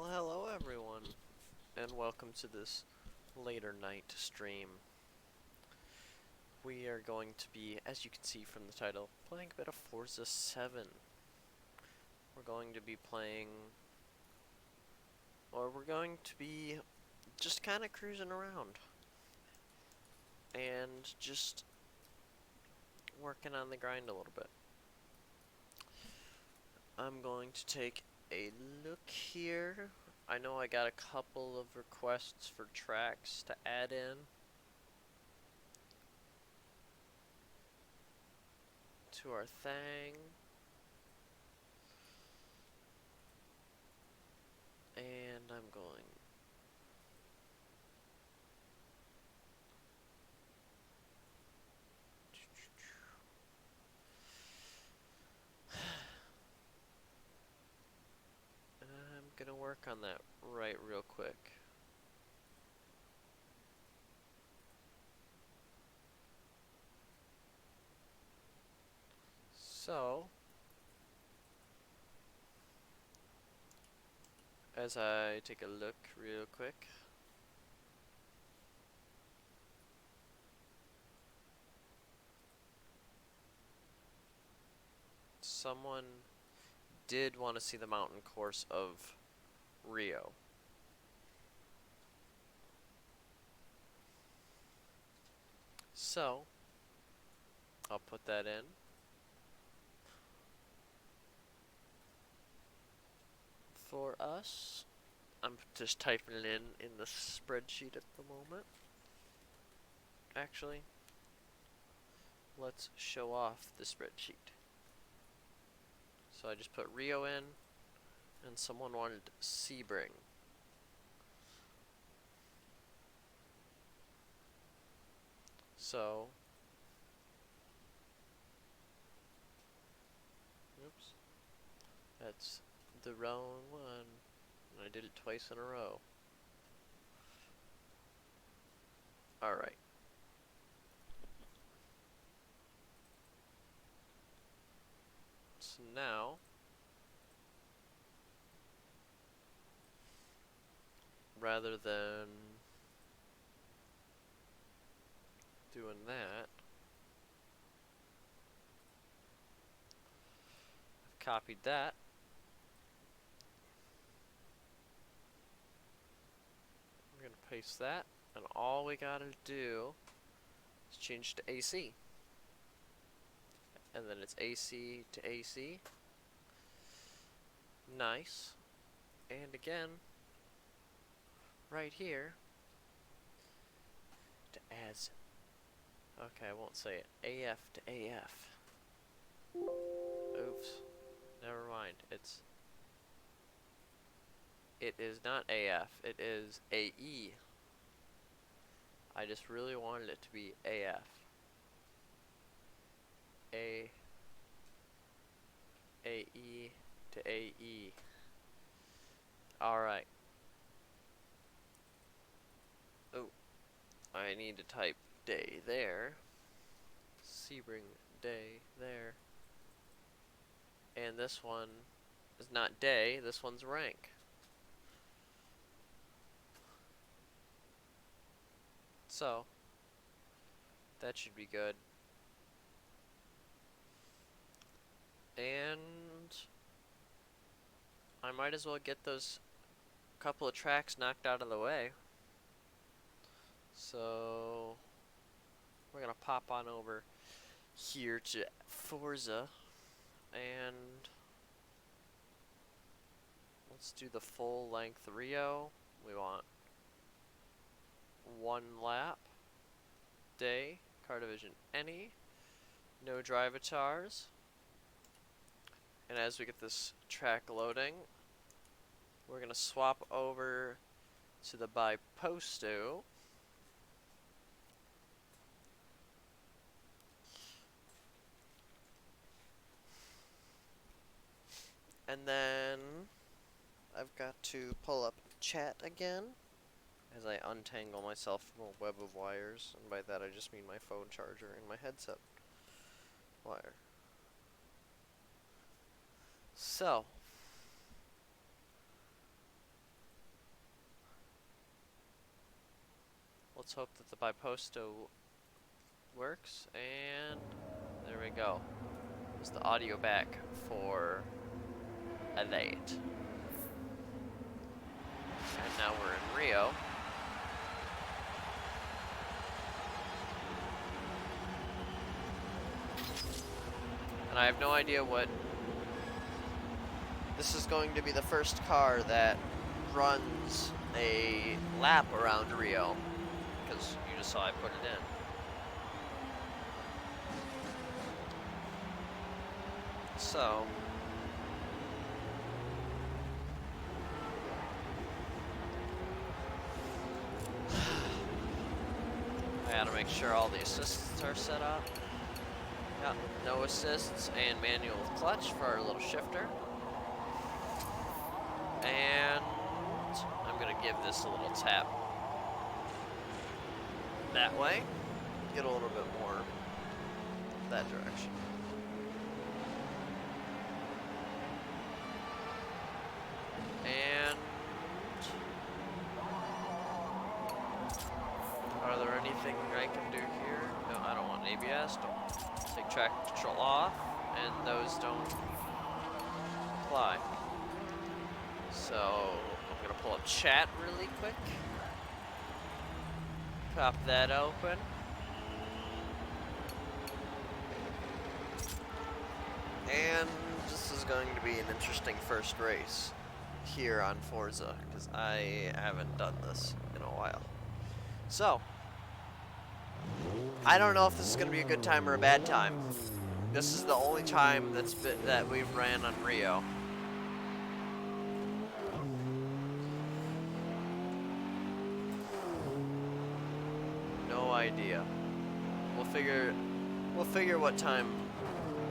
Well, hello everyone, and welcome to this later night stream. We are going to be, as you can see from the title, playing a bit of Forza 7. We're going to be playing, or we're going to be just kind of cruising around and just working on the grind a little bit. I'm going to take a look here. I know I got a couple of requests for tracks to add in to our thing. And I'm going gonna work on that right real quick. So, as I take a look real quick, someone did want to see the mountain course of Rio. So, I'll put that in. For us, I'm just typing it in the spreadsheet at the moment. Actually, let's show off the spreadsheet. So I just put Rio in, and someone wanted Sebring. So, oops, that's the wrong one. I did it twice in a row. Alright. So now, rather than doing that, I've copied that. We're going to paste that, and all we gotta do is change to AC. And then it's AC to AC. Nice. And again, right here, to add, okay, I won't say it, AF to AF. Oops, never mind, it is not AF, it is AE. I just really wanted it to be AF. AE to AE. Alright. Oh, I need to type day there. Sebring day there. And this one is not day, this one's rank. So, that should be good. And I might as well get those couple of tracks knocked out of the way. So, we're gonna pop on over here to Forza and let's do the full length Rio. We want 1 lap, day, car division any, no drive avatars. And as we get this track loading, we're gonna swap over to the biposto. And then I've got to pull up chat again as I untangle myself from a web of wires, and by that I just mean my phone charger and my headset wire. So, let's hope that the biposto works, and there we go. There's the audio back for that. And now we're in Rio. And I have no idea what... This is going to be the first car that runs a lap around Rio, because you just saw I put it in. So... I gotta make sure all the assists are set up. Yeah, no assists and manual clutch for our little shifter. And I'm gonna give this a little tap that way. Get a little bit more that direction. And are there anything I can do here? No, I don't want ABS. Don't take track control off, and those don't apply. So I'm gonna pull up chat really quick. Pop that open. And this is going to be an interesting first race here on Forza, because I haven't done this in a while. So, I don't know if this is going to be a good time or a bad time. This is the only time that we've ran on Rio. No idea. We'll figure what time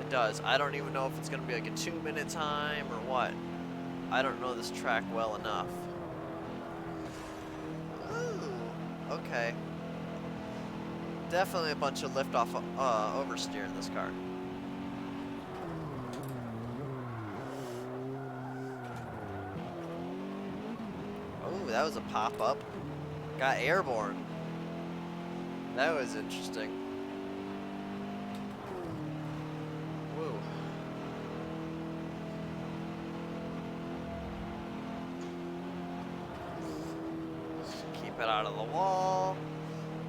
it does. I don't even know if it's going to be like a 2-minute time or what. I don't know this track well enough. Ooh, okay. Definitely a bunch of lift-off oversteer in this car. Oh, that was a pop-up. Got airborne. That was interesting. Whoa. Keep it out of the wall.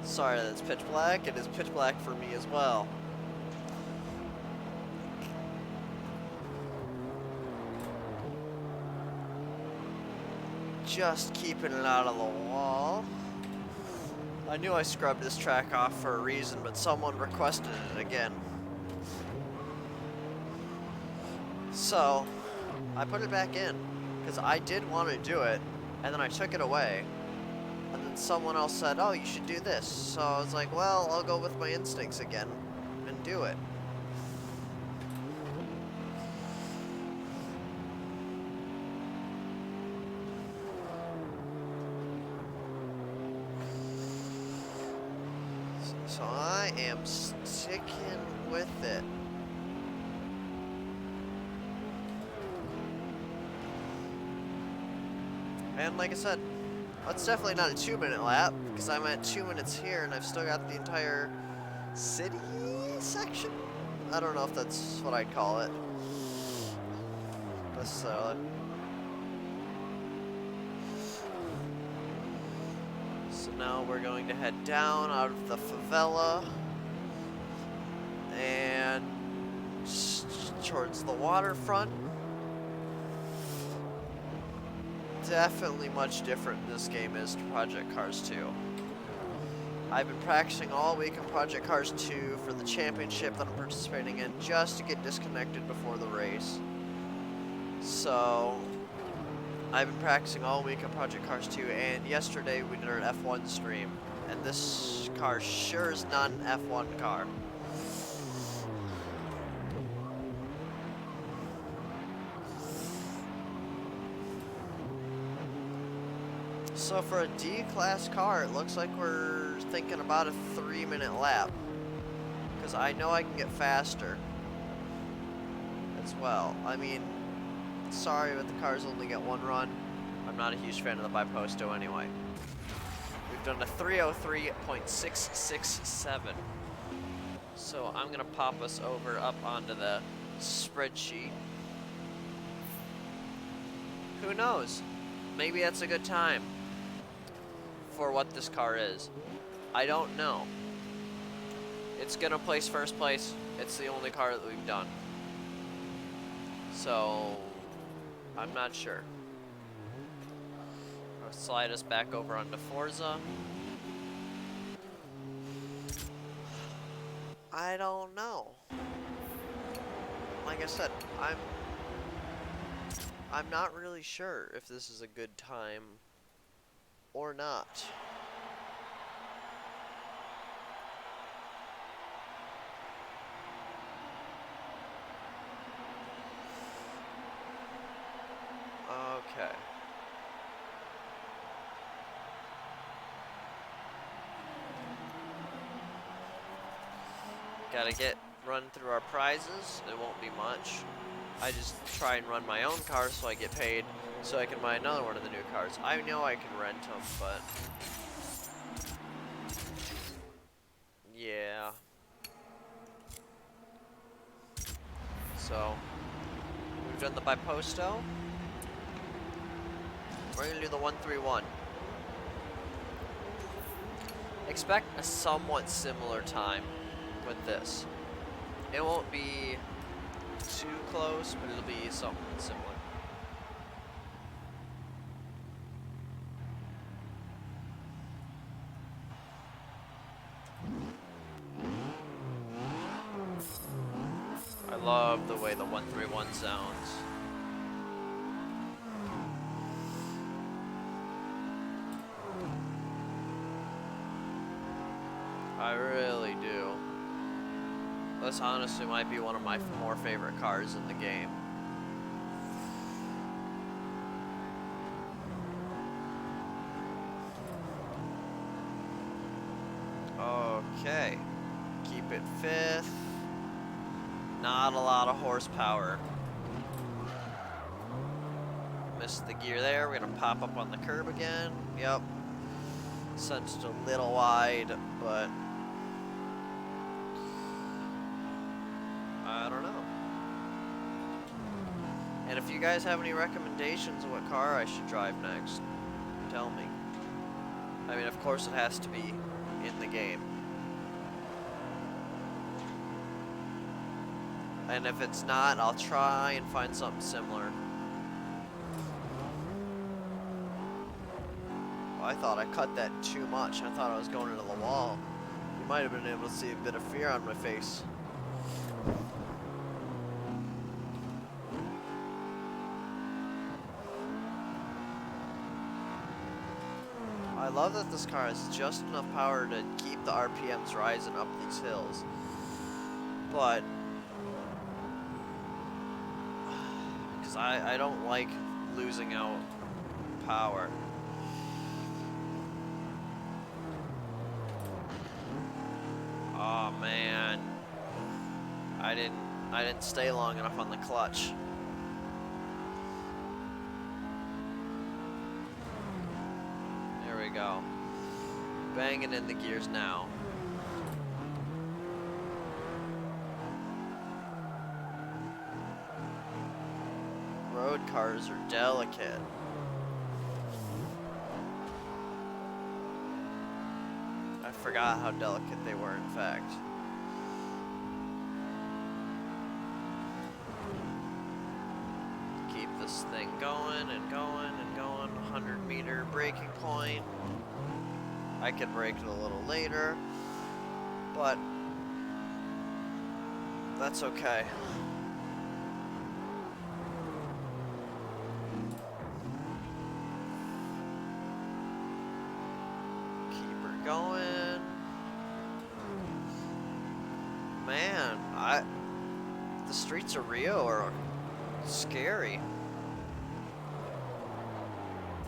Sorry that it's pitch black. It is pitch black for me as well. Just keeping it out of the wall. I knew I scrubbed this track off for a reason, but someone requested it again. So, I put it back in, because I did want to do it, and then I took it away. And then someone else said, oh, you should do this. So I was like, well, I'll go with my instincts again and do it. So I am sticking with it. And like I said, that's definitely not a 2-minute lap, because I'm at 2 minutes here and I've still got the entire city section? I don't know if that's what I'd call it necessarily. So now we're going to head down out of the favela and towards the waterfront. Definitely much different this game is to Project Cars 2. I've been practicing all week on Project Cars 2 for the championship that I'm participating in, just to get disconnected before the race. So I've been practicing all week on Project Cars 2, and yesterday we did our F1 stream, and this car sure is not an F1 car. So for a D-class car, it looks like we're thinking about a 3-minute lap, because I know I can get faster as well. I mean, sorry, but the cars only get one run. I'm not a huge fan of the biposto anyway. We've We've done a 303.667. So I'm gonna pop us over up onto the spreadsheet. Who knows? Maybe that's a good time for what this car is. I don't know. It's gonna place first place. It's the only car that we've done. So, I'm not sure. I'll slide us back over onto Forza. I don't know. Like I said, I'm not really sure if this is a good time or not. Okay. Gotta run through our prizes. It won't be much. I just try and run my own car so I get paid so I can buy another one of the new cars. I know I can rent them, but yeah. So we've done the Biposto. We're gonna do the 131. Expect a somewhat similar time with this. It won't be too close, but it'll be somewhat similar. I love the way the 131 sounds. I really do. This honestly might be one of my more favorite cars in the game. Okay. Keep it fifth. Not a lot of horsepower. Missed the gear there. We're gonna pop up on the curb again. Yep. Sensed a little wide, but I don't know. And if you guys have any recommendations of what car I should drive next, tell me. I mean, of course it has to be in the game. And if it's not, I'll try and find something similar. Oh, I thought I cut that too much. I thought I was going into the wall. You might have been able to see a bit of fear on my face. I love that this car has just enough power to keep the RPMs rising up these hills. But because I don't like losing out power. Oh man, I didn't stay long enough on the clutch. There we go. Banging in the gears now. Road cars are delicate. I forgot how delicate they were, in fact. Keep this thing going and going and going. 100-meter braking point. I could brake it a little later, but that's okay. Going. Man, the streets of Rio are scary.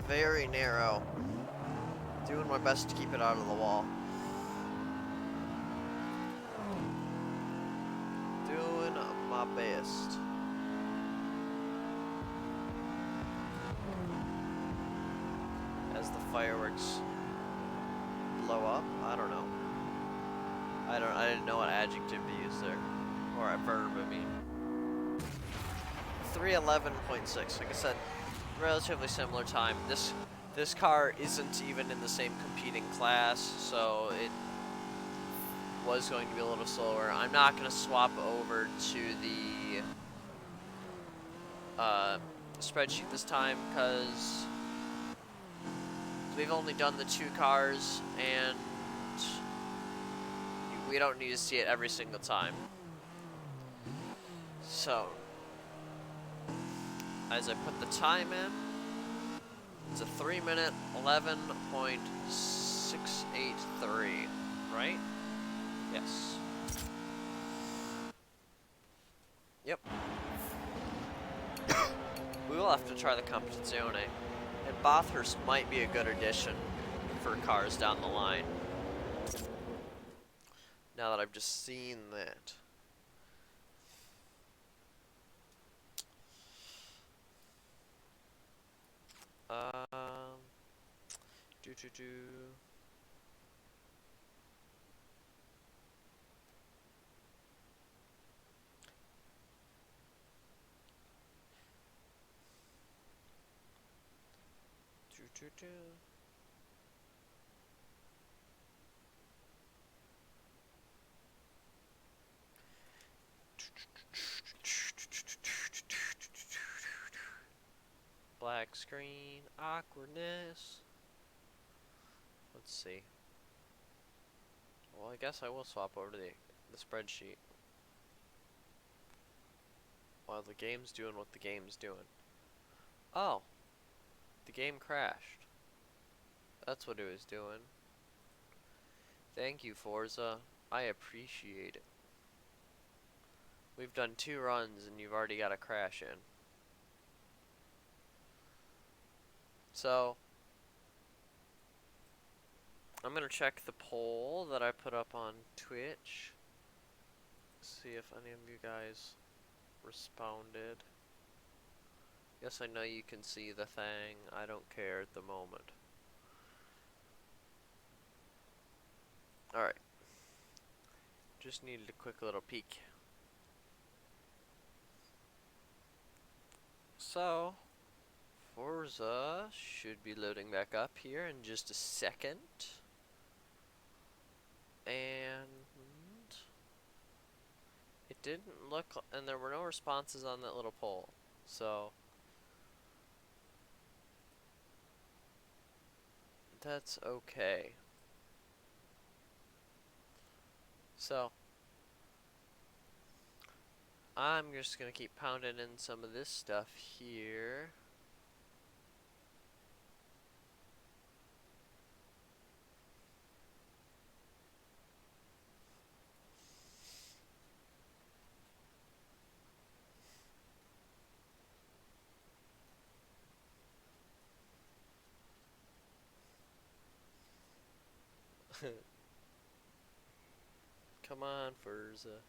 Very narrow. Doing my best to keep it out of the wall. Doing my best. As the fireworks blow up. I don't know. I didn't know what adjective to use there, or a verb. I mean, 311.6. Like I said, relatively similar time. This car isn't even in the same competing class, so it was going to be a little slower. I'm not going to swap over to the spreadsheet this time because we've only done the 2 cars and we don't need to see it every single time. So, as I put the time in, it's a 3-minute 11.683, right? Yes. Yep. We will have to try the Competizione. And Bathurst might be a good addition for cars down the line. Now that I've just seen that. Do do do. Do do do. Black screen, awkwardness. Let's see. Well, I guess I will swap over to the spreadsheet. While the game's doing what the game's doing. Oh. The game crashed. That's what it was doing. Thank you, Forza. I appreciate it. We've done 2 runs and you've already got a crash in. So, I'm gonna check the poll that I put up on Twitch. See if any of you guys responded. Yes, I know you can see the thing. I don't care at the moment. Alright. Just needed a quick little peek. So, Forza should be loading back up here in just a second. And it didn't look, and there were no responses on that little poll. So, that's okay. So, I'm just gonna keep pounding in some of this stuff here. Come on, Forza.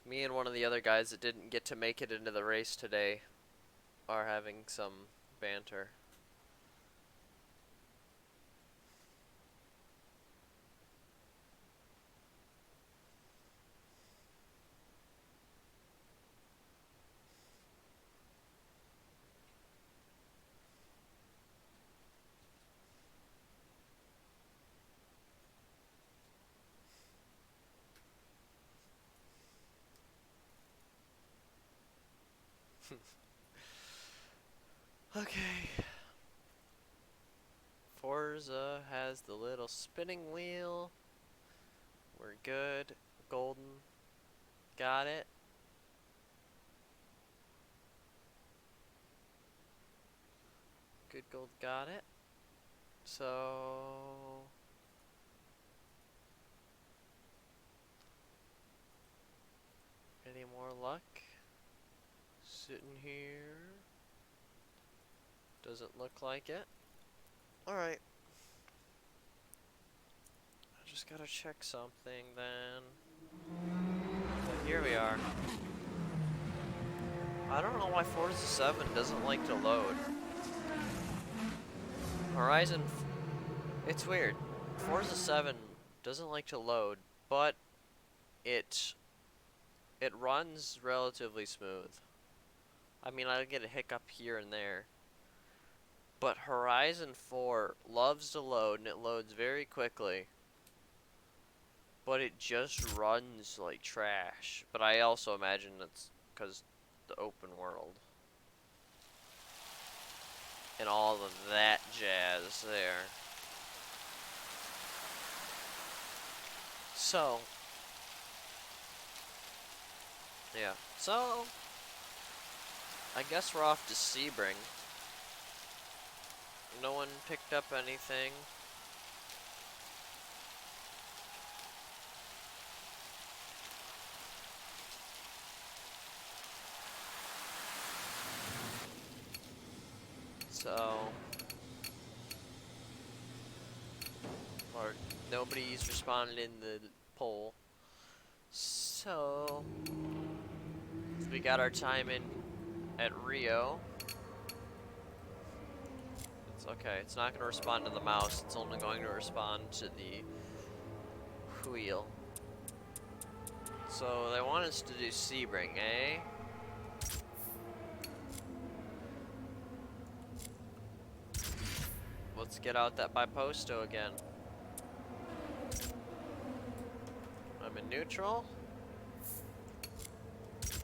Me and one of the other guys that didn't get to make it into the race today are having some banter. Okay. Forza has the little spinning wheel. We're good. Golden. Got it. Good gold, got it. So, any more luck? Sitting here. Doesn't look like it. Alright. I just gotta check something then. But here we are. I don't know why Forza 7 doesn't like to load. Horizon, it's weird. Forza 7 doesn't like to load, but it runs relatively smooth. I mean, I get a hiccup here and there. But Horizon 4 loves to load, and it loads very quickly. But it just runs like trash. But I also imagine it's because the open world. And all of that jazz there. So, yeah. So, I guess we're off to Sebring. No one picked up anything. So, or nobody's responded in the poll. So, we got our time in at Rio. It's okay. It's not going to respond to the mouse. It's only going to respond to the wheel. So they want us to do Sebring, eh? Let's get out that Biposto again. I'm in neutral.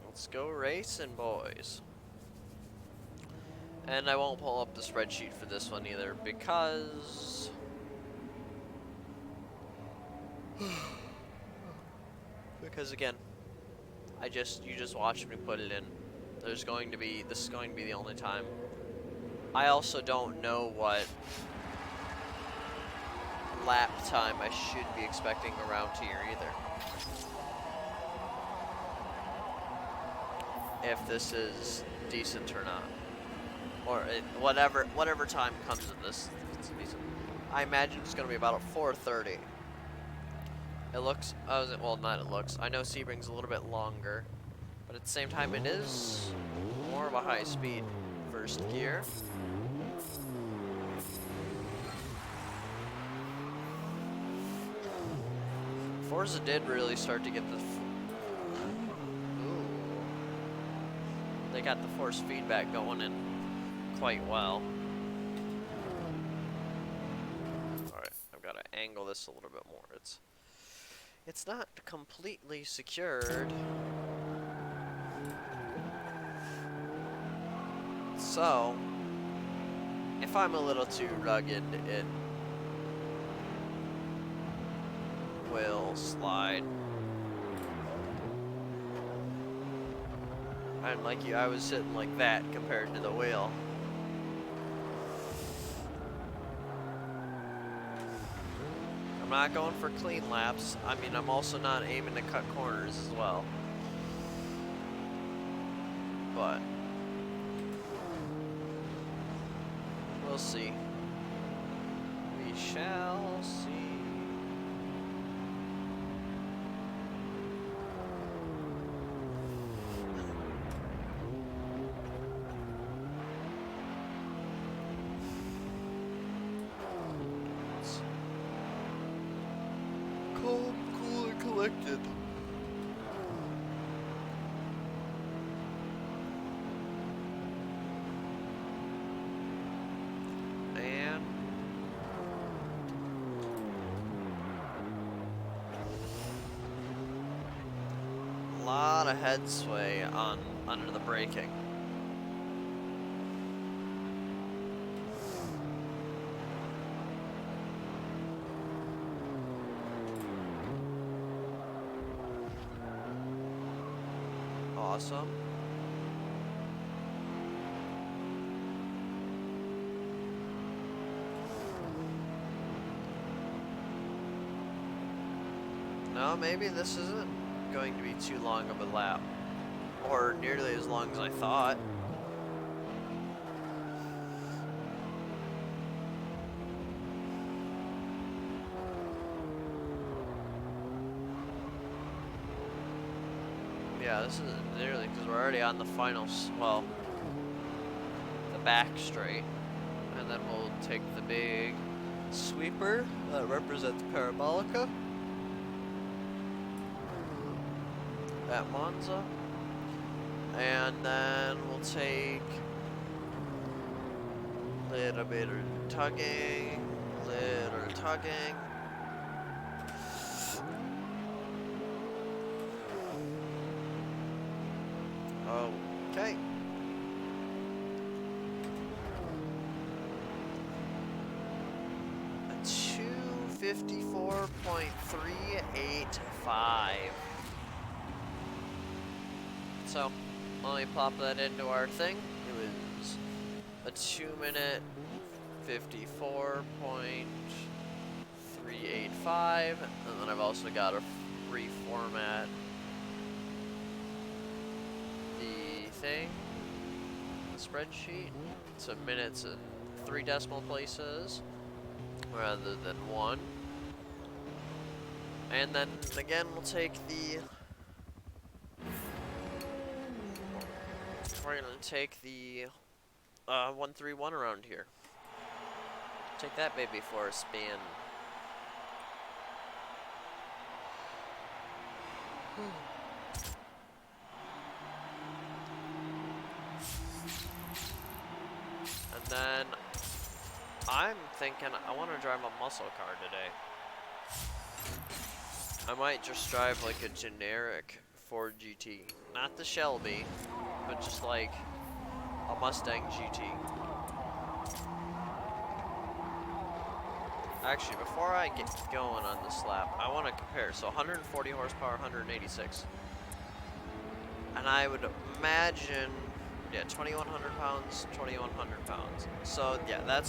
Let's go racing, boys. And I won't pull up the spreadsheet for this one either because again, you just watched me put it in. This is going to be the only time. I also don't know what lap time I should be expecting around here either. If this is decent or not. Or whatever time comes in this, it's decent. I imagine it's going to be about 4:30. It looks, well, not it looks. I know Sebring's a little bit longer, but at the same time, it is more of a high-speed first gear. Forza did really start to get the. Ooh, they got the force feedback going in quite well. All right, I've got to angle this a little bit more. It's not completely secured. So, if I'm a little too rugged, it will slide. And like I was sitting like that compared to the wheel. I'm not going for clean laps. I mean, I'm also not aiming to cut corners as well. But we'll see. We shall see. Calm, cool, and collected. And a lot of head sway under the braking. Awesome. No, maybe this isn't going to be too long of a lap. Or nearly as long as I thought. Yeah, this is nearly, because we're already on the final, well, the back straight. And then we'll take the big sweeper that represents Parabolica at Monza. And then we'll take a little bit of tugging, little tugging. Okay. A 254.385. So, let me pop that into our thing. It was a 2-minute 54.385, and then I've also got to reformat the thing, the spreadsheet, to minutes and 3 decimal places rather than 1. And then again, we'll take the. We're gonna take the 131 around here. Take that baby for a spin. And then I'm thinking I want to drive a muscle car today. I might just drive like a generic Ford GT, not the Shelby, but just like a Mustang GT. Actually, before I get going on this lap, I want to compare. So 140 horsepower, 186. And I would imagine, yeah, 2,100 pounds, 2,100 pounds. So yeah,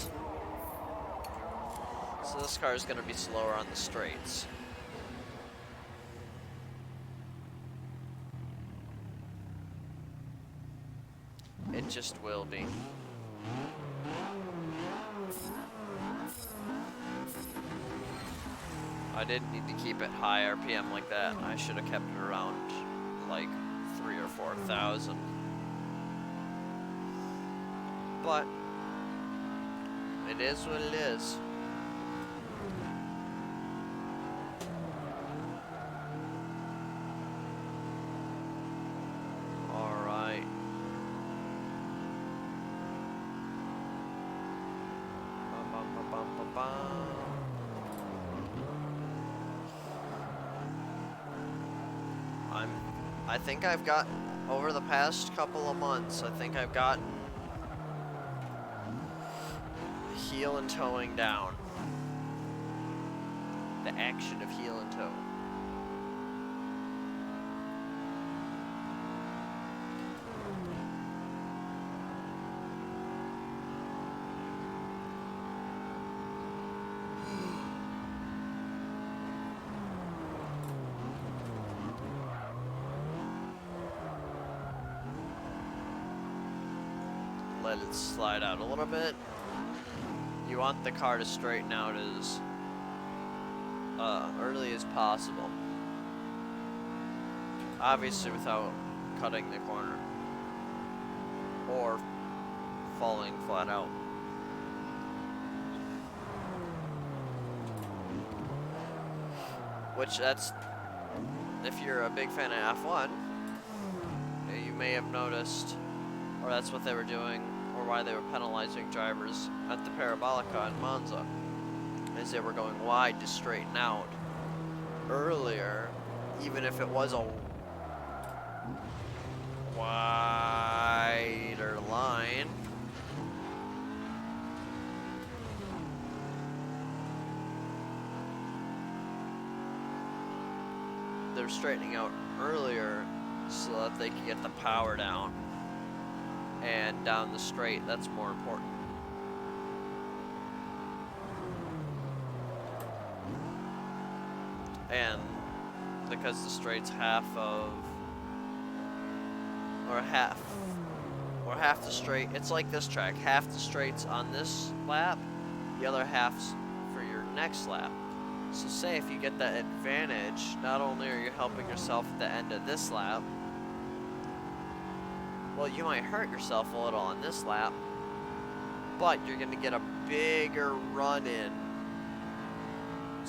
so this car is going to be slower on the straights. It just will be. I didn't need to keep it high RPM like that. I should have kept it around like 3,000 or 4,000. But it is what it is. All right. Bum, bum, bum, bum, bum, bum. I think I've gotten, over the past couple of months, I think I've gotten heel and towing down. The action of heel and toe. Let it slide out a little bit. You want the car to straighten out as early as possible. Obviously without cutting the corner or falling flat out. Which that's, if you're a big fan of F1, you may have noticed, or that's what they were doing, or why they were penalizing drivers at the Parabolica in Monza, is they were going wide to straighten out earlier, even if it was a wider line. They're straightening out earlier so that they can get the power down. And down the straight, that's more important. And because the straight's half the straight, it's like this track, half the straight's on this lap, the other half's for your next lap. So say if you get that advantage, not only are you helping yourself at the end of this lap, Well, you might hurt yourself a little on this lap, but you're going to get a bigger run in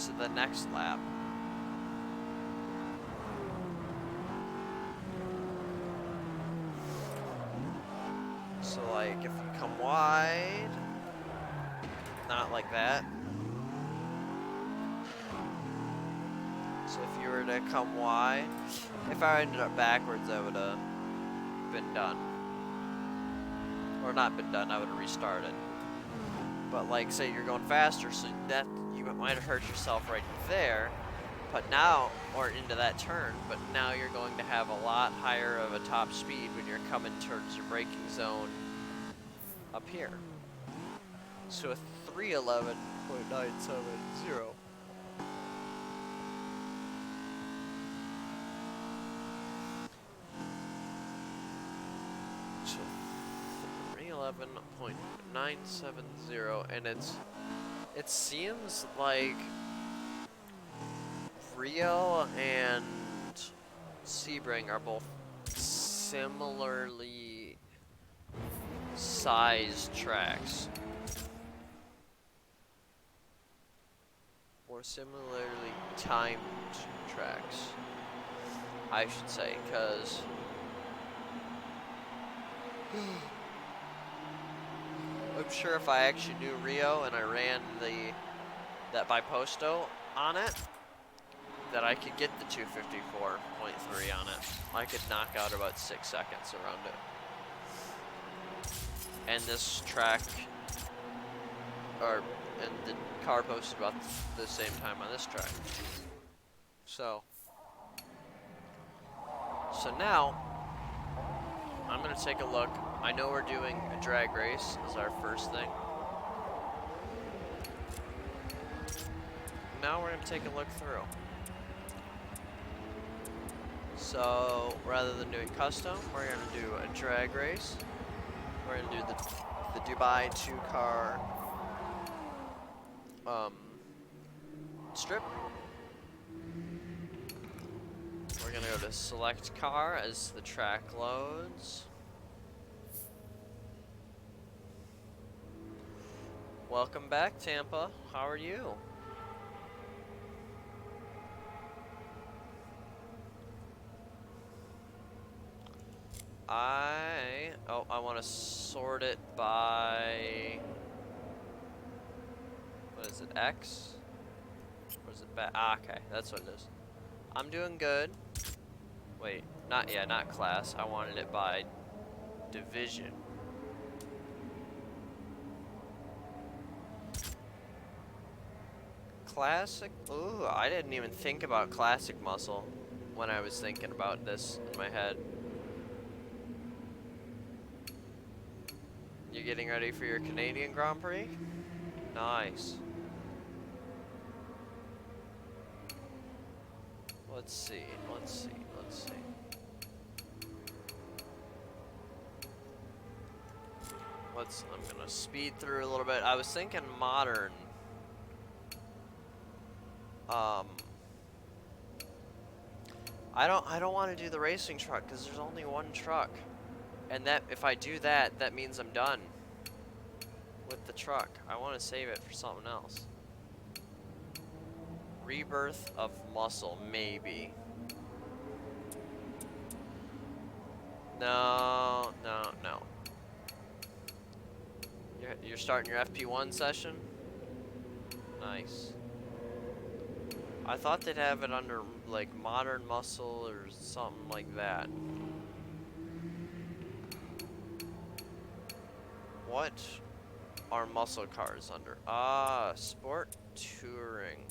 to the next lap. So, like, if you come wide, not like that. So if you were to come wide, if I ended up backwards, I would have been done. Or not been done, I would have restarted. But like, say you're going faster, so that you might have hurt yourself right there. But now, or into that turn, but now you're going to have a lot higher of a top speed when you're coming towards your braking zone up here. So a 311.970. So 311.970, and it seems like Rio and Sebring are both similarly sized tracks. Or similarly timed tracks, I should say, because I'm sure if I actually knew Rio and I ran that biposto on it, that I could get the 254.3 on it. I could knock out about 6 seconds around it. And this track, and the car posted about the same time on this track. So now, I'm gonna take a look. I know we're doing a drag race as our first thing. Now we're gonna take a look through. So rather than doing custom, we're gonna do a drag race. We're gonna do the Dubai 2-car strip. We're gonna go to select car as the track loads. Welcome back, Tampa. How are you? I want to sort it by, what is it, X? Or is it back? Ah, okay, that's what it is. I'm doing good. Wait, not class. I wanted it by division. Classic? Ooh, I didn't even think about classic muscle when I was thinking about this in my head. You getting ready for your Canadian Grand Prix? Nice. Let's see. I'm gonna speed through a little bit. I was thinking modern. I don't want to do the racing truck because there's only one truck. And that, if I do that, that means I'm done with the truck. I want to save it for something else. Rebirth of muscle, maybe. No. You're starting your FP1 session? Nice. I thought they'd have it under, like, modern muscle or something like that. What are muscle cars under? Ah, sport touring.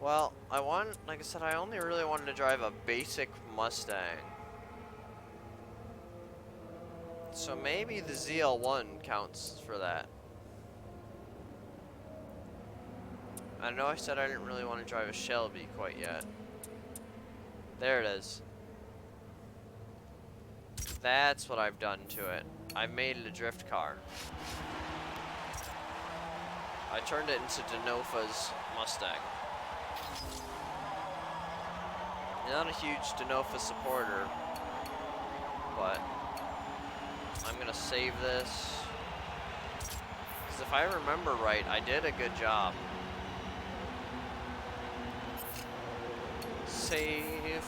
Well, like I said, I only really wanted to drive a basic Mustang. So maybe the ZL1 counts for that. I know I said I didn't really want to drive a Shelby quite yet. There it is. That's what I've done to it. I made it a drift car. I turned it into Denofa's Mustang. Not a huge Denofa supporter, but I'm gonna save this. Because if I remember right, I did a good job. Save.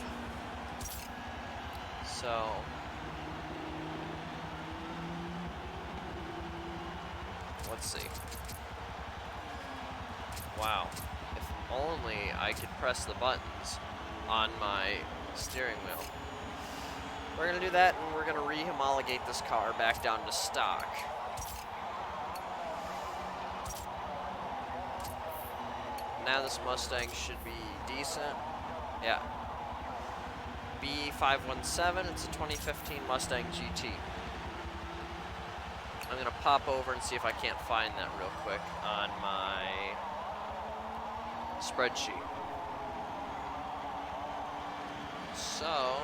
So. Let's see. Wow. If only I could press the buttons on my steering wheel. We're gonna do that, and we're gonna re-homologate this car back down to stock. Now this Mustang should be decent. Yeah. B517, it's a 2015 Mustang GT. I'm gonna pop over and see if I can't find that real quick on my spreadsheet. So,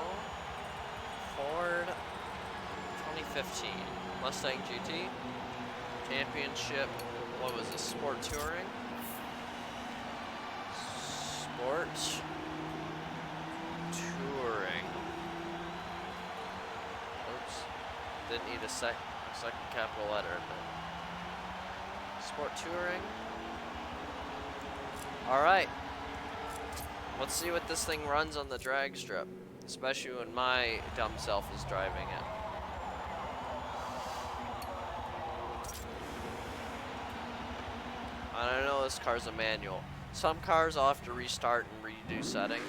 Ford 2015 Mustang GT Championship. What was this? Sport Touring. Sport Touring. Oops. Didn't need a second capital letter. Sport Touring. Alright. Let's see what this thing runs on the drag strip. Especially when my dumb self is driving it. I don't know, this car's a manual. Some cars I'll have to restart and redo setting.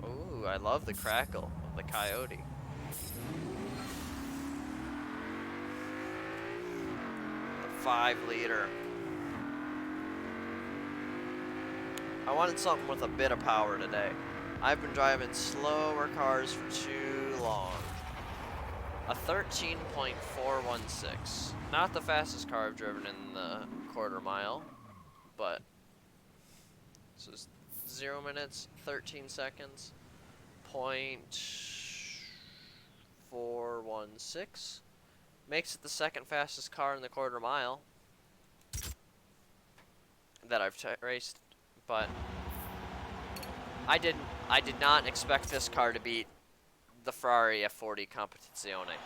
Ooh, I love the crackle of the Coyote. The 5-liter. I wanted something with a bit of power today. I've been driving slower cars for too long. A 13.416. Not the fastest car I've driven in the quarter mile, but so it's 0 minutes, 13 seconds, 0.416. Makes it the second fastest car in the quarter mile that I've raced, but I did not expect this car to beat the Ferrari F40 Competizione.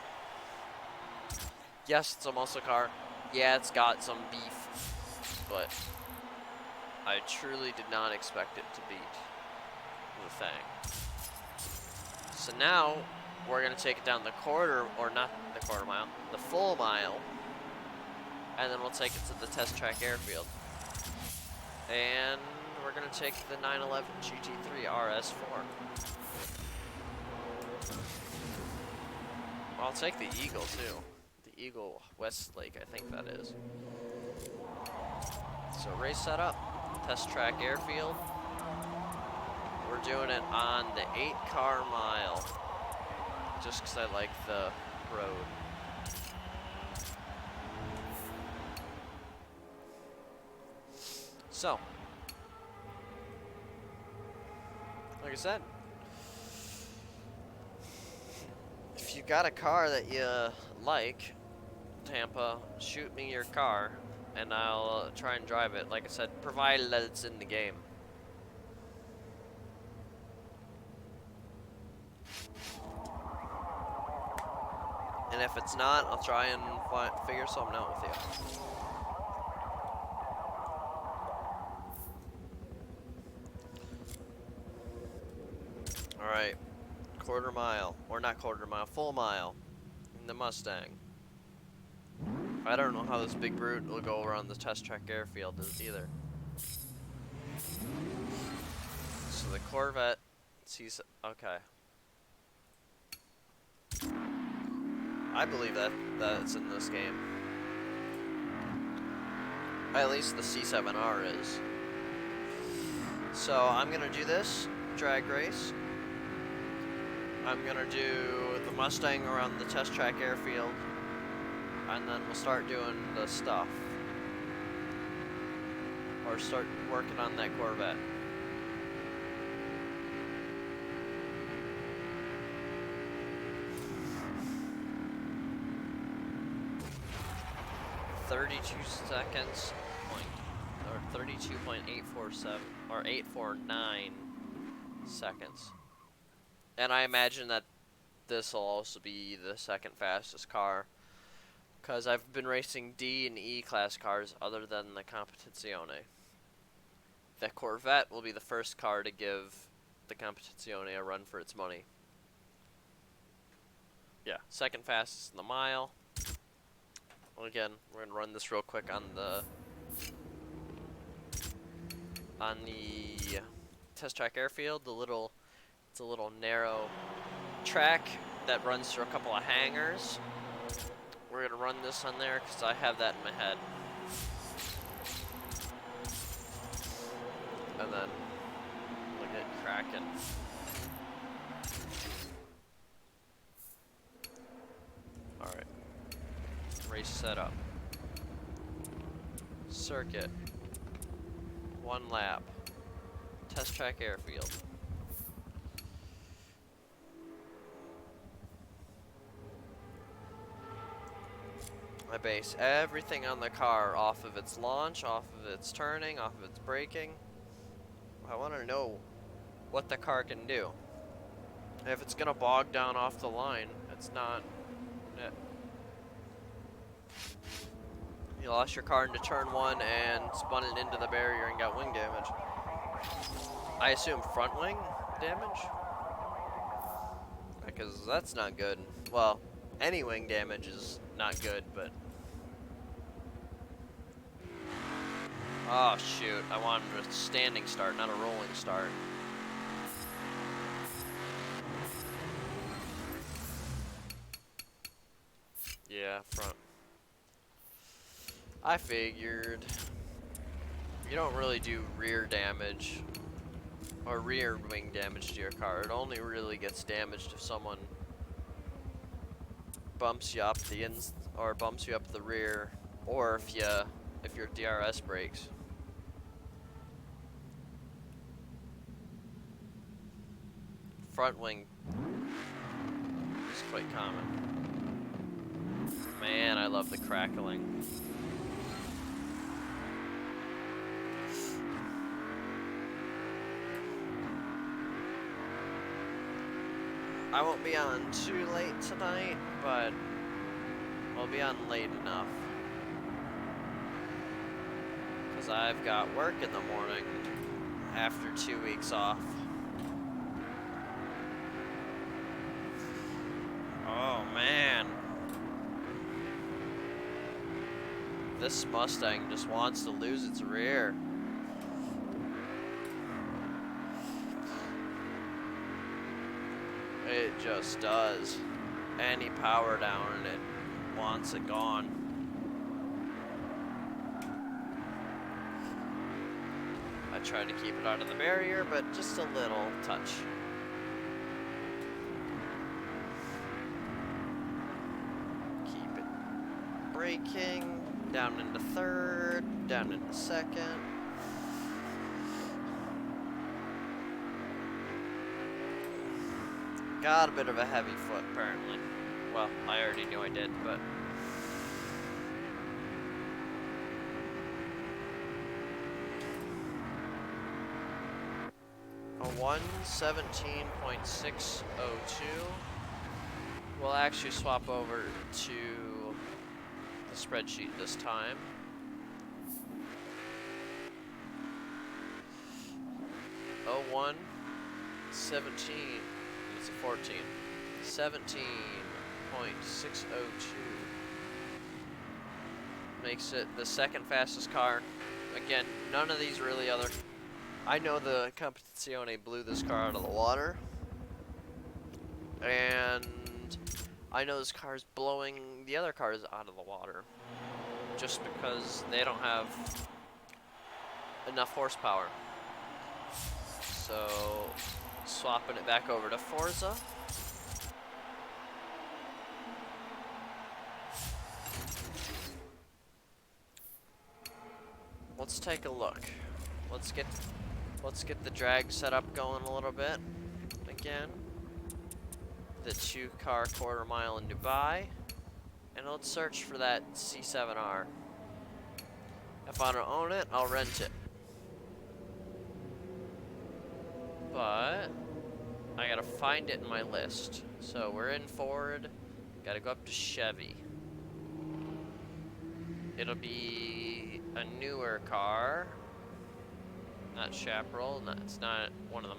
Yes, it's a muscle car. Yeah, it's got some beef, but I truly did not expect it to beat the thing. So now we're gonna take it down the quarter, or not the quarter mile, the full mile, and then we'll take it to the test track airfield. And we're gonna take the 911 GT3 RS4. I'll take the Eagle too. The Eagle Westlake, I think that is. So race setup, test track airfield. We're doing it on the 8-car mile, just because I like the road. So, like I said, if you got a car that you like, Tampa, shoot me your car, and I'll try and drive it. Like I said, provided that it's in the game. And if it's not, I'll try and figure something out with you. Alright, quarter mile, or not quarter mile, full mile in the Mustang. I don't know how this big brute will go around the test track airfield either. So the Corvette sees, okay. I believe that it's in this game. At least the C7R is. So I'm gonna do this drag race. I'm gonna do the Mustang around the test track airfield, and then we'll start doing the stuff. Or start working on that Corvette. .32 or 32.847 or 849 seconds. And I imagine that this will also be the second fastest car. Because I've been racing D and E class cars other than the Competizione. The Corvette will be the first car to give the Competizione a run for its money. Yeah, second fastest in the mile. Well, again, we're going to run this real quick on the test track airfield. It's a little narrow track that runs through a couple of hangars. We're going to run this on there because I have that in my head. And then we'll get cracking. Alright. Race setup. Circuit. 1 lap. Test track airfield. I base everything on the car off of its launch, off of its turning, off of its braking. I want to know what the car can do. If it's going to bog down off the line, it's not... You lost your car into turn 1 and spun it into the barrier and got wing damage. I assume front wing damage? Because that's not good. Well, any wing damage is not good, but... Oh, shoot. I wanted a standing start, not a rolling start. Yeah, front. I figured. You don't really do rear damage or rear wing damage to your car. It only really gets damaged if someone bumps you up the or bumps you up the rear, or if your DRS breaks. Front wing is quite common. Man, I love the crackling. I won't be on too late tonight, but I'll be on late enough. Because I've got work in the morning after 2 weeks off. Oh, man. This Mustang just wants to lose its rear. It just does. Any power down and it wants it gone. I try to keep it out of the barrier, but just a little touch. Keep it braking. Down into third, down into second. Got a bit of a heavy foot, apparently. Well, I already knew I did, but... A 1:17.602. We'll actually swap over to the spreadsheet this time. Oh, 1:17. It's a 14. 17.602. Makes it the second fastest car. Again, none of these really other... I know the Competizione blew this car out of the water. And I know this car is blowing the other cars out of the water. Just because they don't have enough horsepower. So, swapping it back over to Forza. Let's take a look. Let's get the drag set up going a little bit again. The 2-car quarter mile in Dubai. And let's search for that C7R. If I don't own it, I'll rent it. But I gotta find it in my list. So we're in Ford. Gotta go up to Chevy. It'll be a newer car. Not Chaparral. No, it's not one of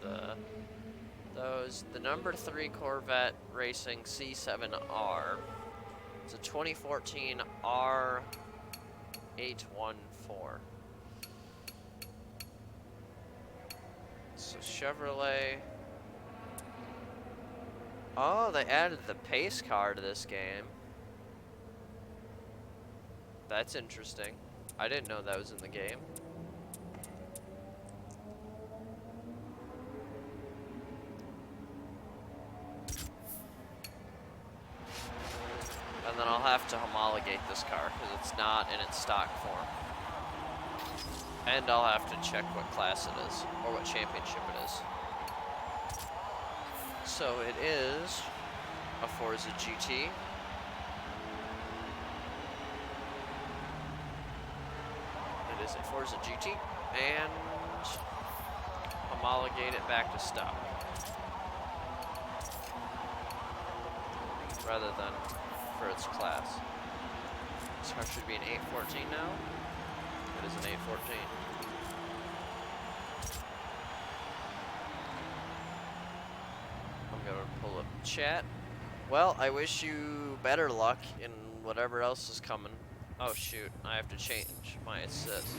the number 3 Corvette Racing C7R. It's a 2014 R814. So Chevrolet. Oh, they added the pace car to this game. That's interesting. I didn't know that was in the game. And then I'll have to homologate this car because it's not in its stock form. And I'll have to check what class it is, or what championship it is. So it is a Forza GT. It is a Forza GT, and homologate it back to stock. Rather than for its class. This car should be an 814 now. It is an 814. I'm gonna pull up chat. Well, I wish you better luck in whatever else is coming. Oh shoot, I have to change my assist.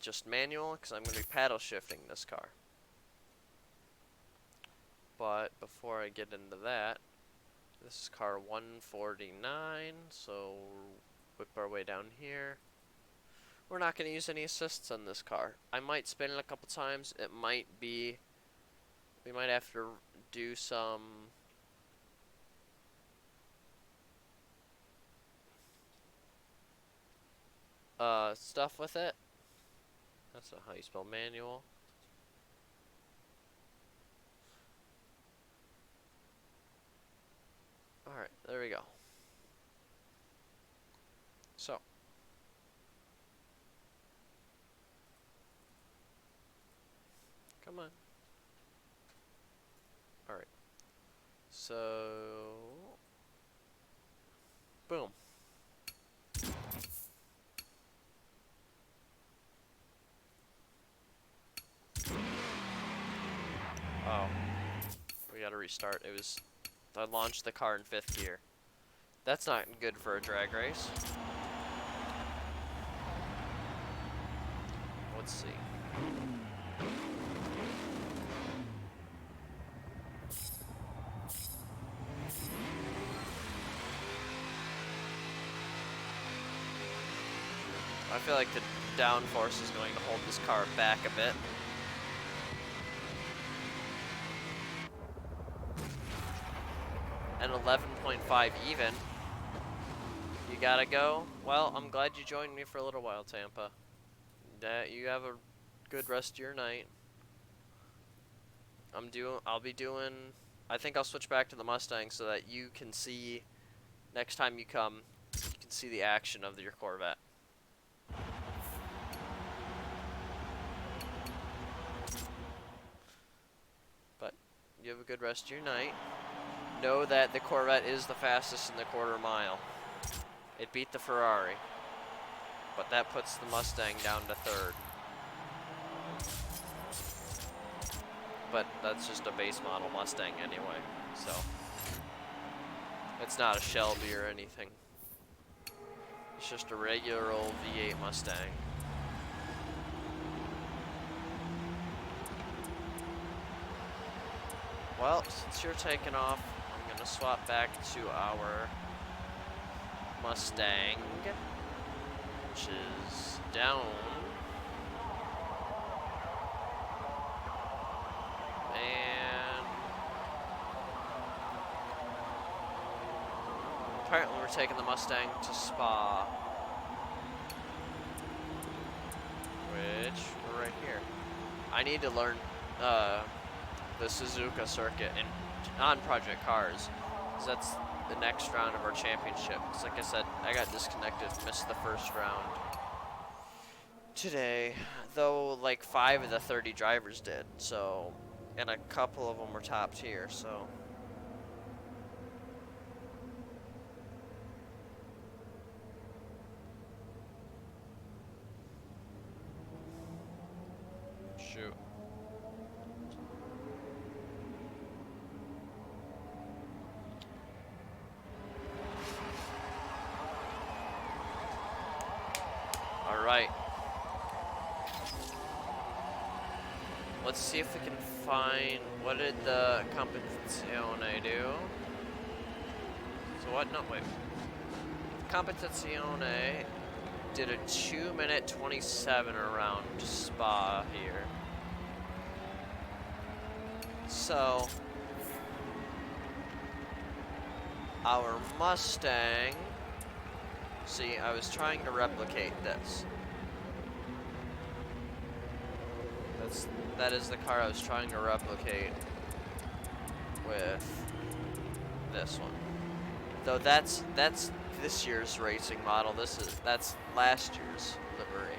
Just manual, because I'm gonna be paddle shifting this car. But before I get into that, this is car 149, so whip our way down here. We're not going to use any assists on this car. I might spin it a couple times. It might be, we might have to do some stuff with it. That's not how you spell manual. Alright, there we go. So. Come on. Alright. So. Boom. Oh. We gotta restart. It was. I launched the car in 5th gear. That's not good for a drag race. Let's see. I feel like the downforce is going to hold this car back a bit. And 11.5 even. You gotta go? Well, I'm glad you joined me for a little while, Tampa. You have a good rest of your night. I'll be doing, I think I'll switch back to the Mustang so that you can see, next time you come, you can see the action of your Corvette. But you have a good rest of your night. Know that the Corvette is the fastest in the quarter mile. It beat the Ferrari, but that puts the Mustang down to 3rd. But that's just a base model Mustang anyway, so it's not a Shelby or anything. It's just a regular old V8 Mustang. Well, since you're taking off, I'm gonna swap back to our Mustang, which is down. And apparently we're taking the Mustang to Spa, which we're right here. I need to learn the Suzuka circuit on Project Cars, because that's the next round of our championship. Because like I said, I got disconnected, missed the first round. today, though like 5 of the 30 drivers did, so, and a couple of them were top tier, so. Shoot. All right. Let's see if we can find, what did the Competizione do? So what, no, wait. Competizione did a 2-minute 27 around Spa here. So, our Mustang, see, I was trying to replicate this. That is the car I was trying to replicate with this one. Though that's this year's racing model. That's last year's livery.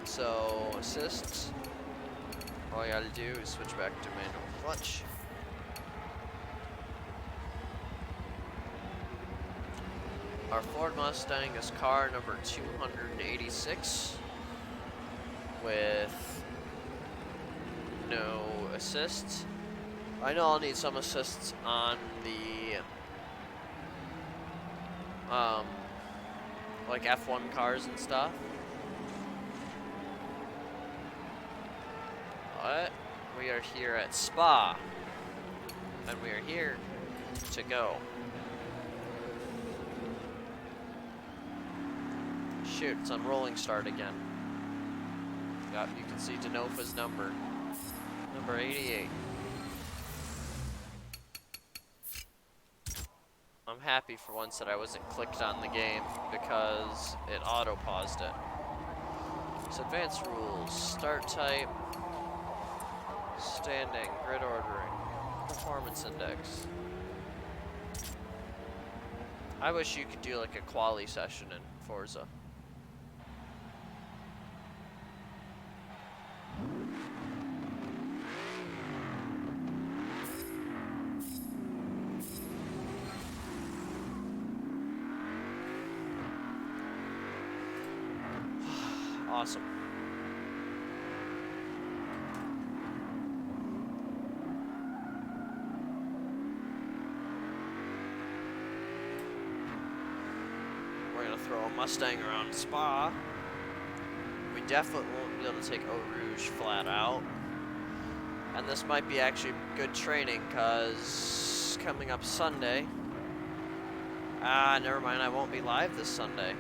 So assists. All you gotta do is switch back to manual clutch. Our Ford Mustang is car number 286 with no assists. I know I'll need some assists on the like F1 cars and stuff. But we are here at Spa, and we are here to go. Shoot, it's on rolling start again. Yep, you can see Denofa's number 88. I'm happy for once that I wasn't clicked on the game because it auto-paused it. So advanced rules, start type, standing, grid ordering, performance index. I wish you could do like a quali session in Forza. Awesome. We're gonna throw a Mustang around Spa. We definitely won't be able to take Eau Rouge flat out. And this might be actually good training, cause coming up Sunday. Never mind, I won't be live this Sunday.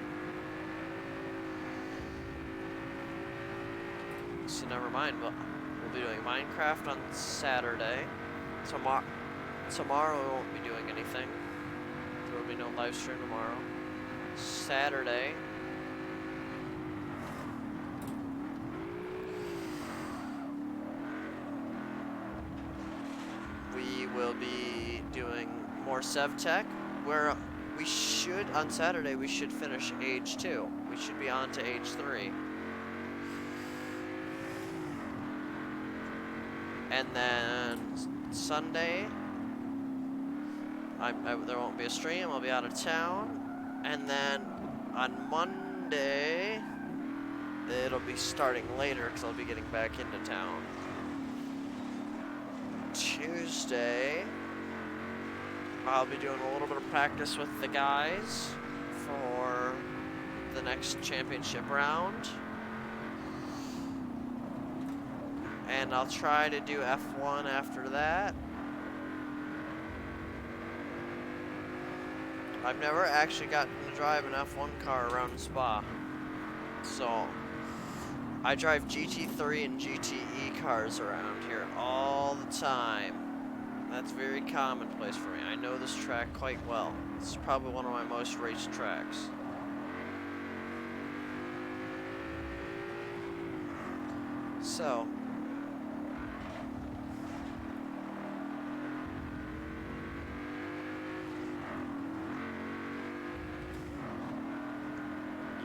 So never mind, we'll be doing Minecraft on Saturday. Tomorrow we won't be doing anything. There will be no live stream tomorrow. Saturday, we will be doing more SevTech, where we should, on Saturday, we should finish Age 2. We should be on to Age 3. And then Sunday, there won't be a stream, I'll be out of town. And then on Monday, it'll be starting later because I'll be getting back into town. Tuesday, I'll be doing a little bit of practice with the guys for the next championship round. And I'll try to do F1 after that. I've never actually gotten to drive an F1 car around Spa. So, I drive GT3 and GTE cars around here all the time. That's very commonplace for me. I know this track quite well. It's probably one of my most raced tracks. So,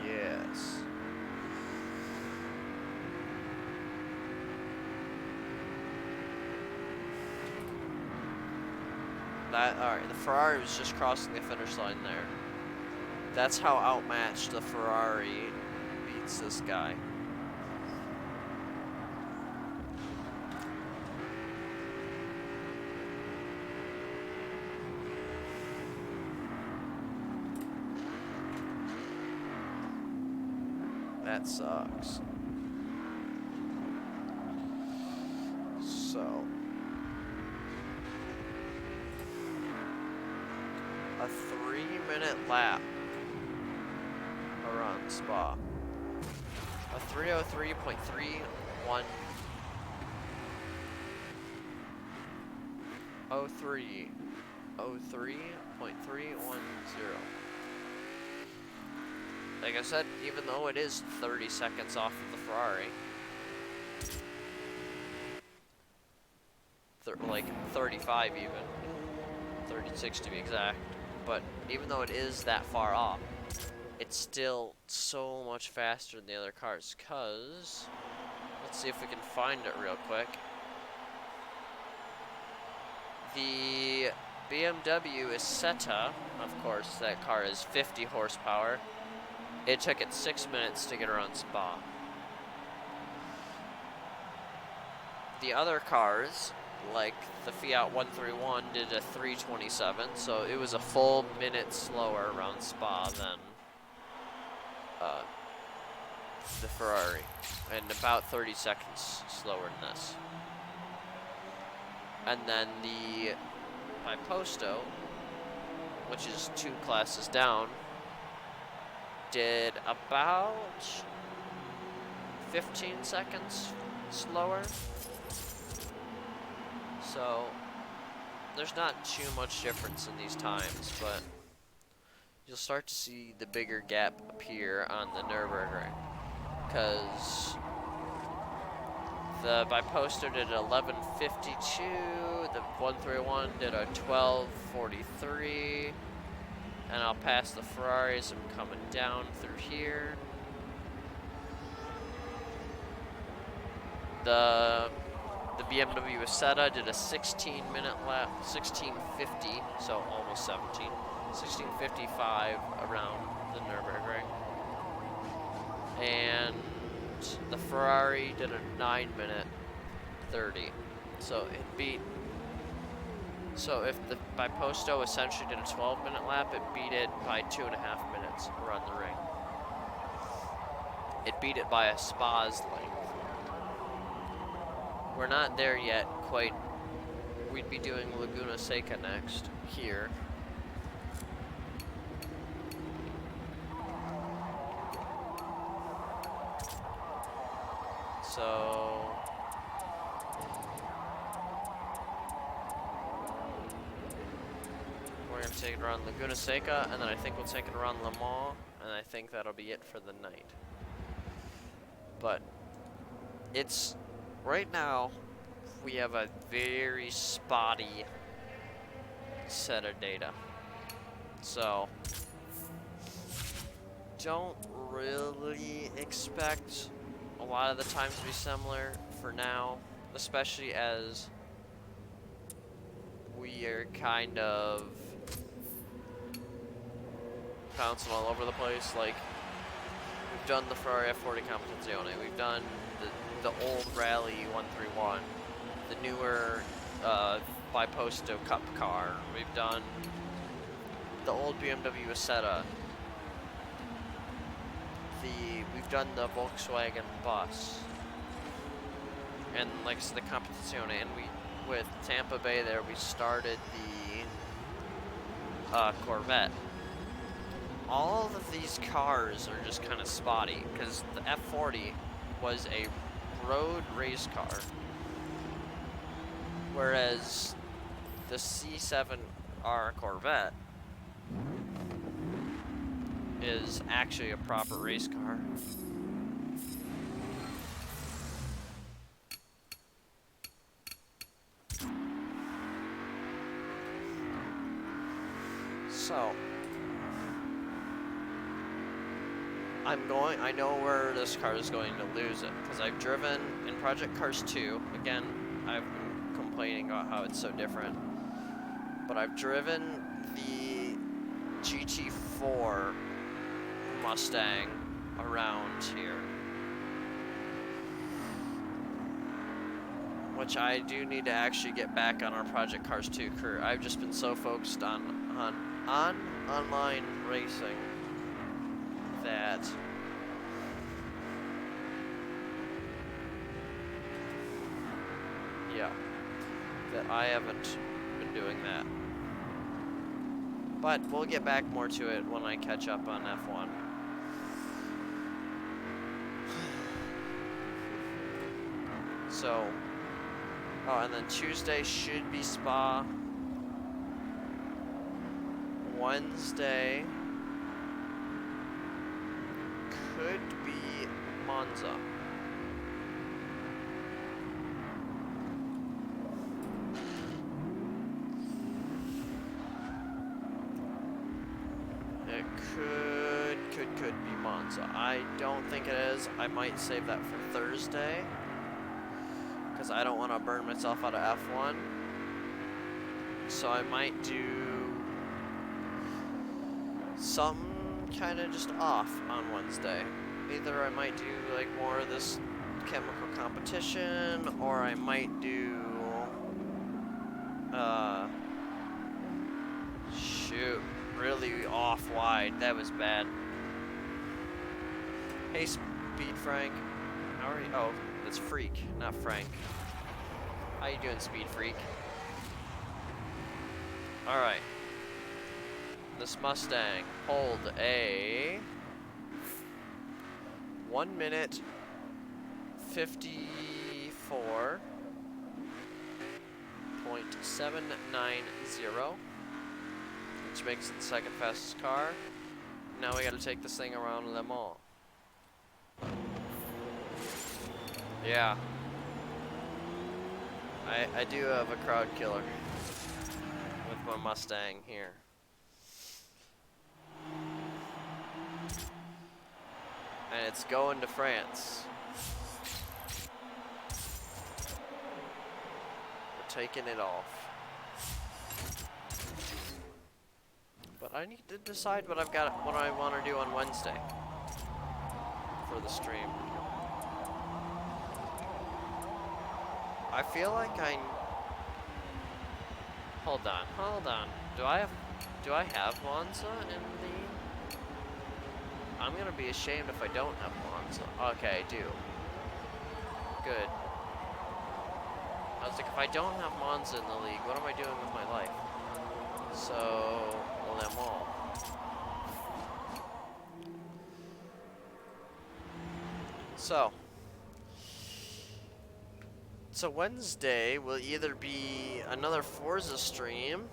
yeah. Alright, the Ferrari was just crossing the finish line there. That's how outmatched the Ferrari beats this guy. That sucks. So, a 3-minute lap around Spa. A 3:03.31. 03:03.310. Like I said, even though it is 30 seconds off of the Ferrari, like 35 even, 36 to be exact, but even though it is that far off, it's still so much faster than the other cars, cause, let's see if we can find it real quick. The BMW Isetta, of course, that car is 50 horsepower. It took it 6 minutes to get around Spa. The other cars, like the Fiat 131, did a 3:27, so it was a full minute slower around Spa than the Ferrari, and about 30 seconds slower than this. And then the Biposto, which is 2 classes down, did about 15 seconds slower. So there's not too much difference in these times, but you'll start to see the bigger gap appear on the Nürburgring, because the Biposto did 11:52, the 131 did a 12:43, and I'll pass the Ferraris. I'm coming down through here. The BMW Isetta did a 16-minute lap, 16:50, so almost 17. 16:55 around the Nürburgring. And the Ferrari did a 9-minute 30. So it beat. So if the Biposto essentially did a 12-minute lap, it beat it by 2.5 minutes around the ring. It beat it by a Spa's length. We're not there yet quite. We'd be doing Laguna Seca next here. So we're gonna take it around Laguna Seca, and then I think we'll take it around Le Mans, and I think that'll be it for the night. But it's right now we have a very spotty set of data, so don't really expect a lot of the times to be similar for now, especially as we are kind of bouncing all over the place. Like, we've done the Ferrari F40 Competizione, we've done the old Rally 131, the newer Biposto Cup car, we've done the old BMW Isetta, we've done the Volkswagen bus, and like I said, the Competizione, and with Tampa Bay there, we started the Corvette. All of these cars are just kind of spotty, because the F40 was a road race car, whereas the C7R Corvette is actually a proper race car. So I know where this car is going to lose it, because I've driven in Project Cars 2. Again, I've been complaining about how it's so different. but I've driven the GT4 Mustang around here, which I do need to actually get back on our Project Cars 2 career. I've just been so focused on online racing that I haven't been doing that. But we'll get back more to it when I catch up on F1. So, oh, and then Tuesday should be Spa. Wednesday could be Monza. It could be Monza. I don't think it is. I might save that for Thursday, because I don't want to burn myself out of F1. So I might do something kind of just off on Wednesday. Either I might do like more of this chemical competition, or I might do shoot, really off wide. That was bad. Hey, Speed Frank. How are you? Oh, it's Freak, not Frank. How you doing, Speed Freak? All right. This Mustang pulled a 1 minute 54.790, which makes it the second fastest car. Now we got to take this thing around Le Mans. Yeah. I do have a crowd killer with my Mustang here. And it's going to France. We're taking it off. But I need to decide what I want to do on Wednesday for the stream. I feel like hold on. Do I have Monza in the... I'm gonna be ashamed if I don't have Monza. Okay, I do. Good. I was like, if I don't have Monza in the league, what am I doing with my life? So, Le Mans. So Wednesday will either be another Forza stream,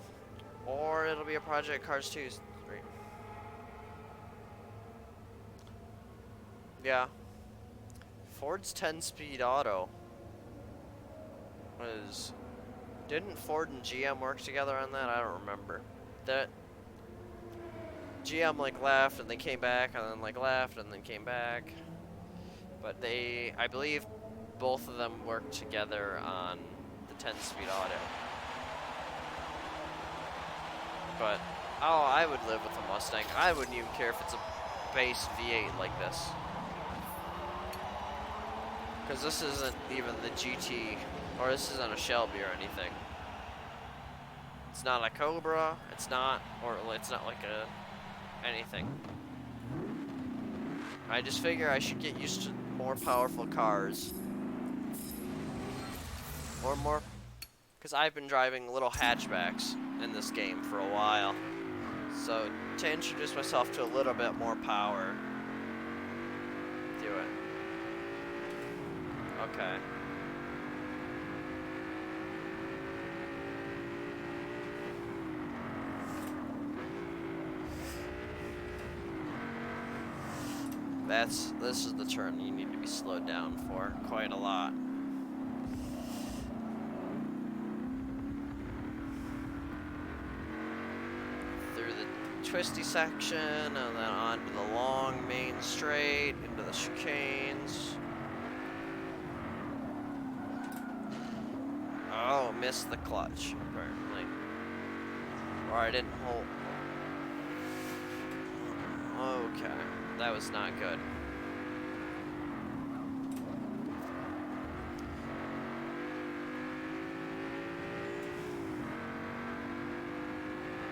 or it'll be a Project Cars 2 stream. Yeah. Ford's 10-speed auto was... Didn't Ford and GM work together on that? I don't remember. That GM like left and they came back, and then like left and then came back. But I believe both of them worked together on the 10-speed auto. But oh, I would live with a Mustang. I wouldn't even care if it's a base V8 like this. Because this isn't even the GT, or this isn't a Shelby or anything. It's not a Cobra, it's not like a anything. I just figure I should get used to more powerful cars. Or more, because I've been driving little hatchbacks in this game for a while. So, to introduce myself to a little bit more power. Do it. Okay. This is the turn you need to be slowed down for quite a lot. Through the twisty section, and then onto the long main straight, into the chicanes. Oh, missed the clutch, apparently. Or I didn't hold. Okay, that was not good.